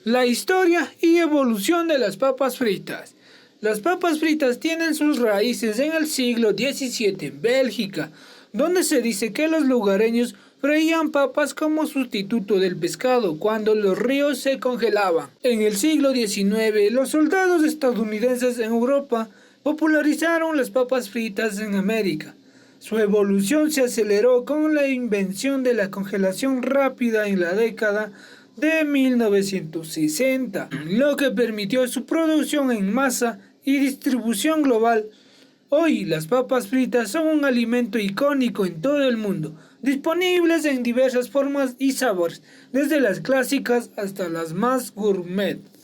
La historia y evolución de las papas fritas. Las papas fritas tienen sus raíces en el siglo XVII en Bélgica, donde se dice que los lugareños freían papas como sustituto del pescado cuando los ríos se congelaban. En el siglo XIX, los soldados estadounidenses en Europa popularizaron las papas fritas en América. Su evolución se aceleró con la invención de la congelación rápida en la década de 1960, lo que permitió su producción en masa y distribución global. Hoy las papas fritas son un alimento icónico en todo el mundo, disponibles en diversas formas y sabores, desde las clásicas hasta las más gourmet.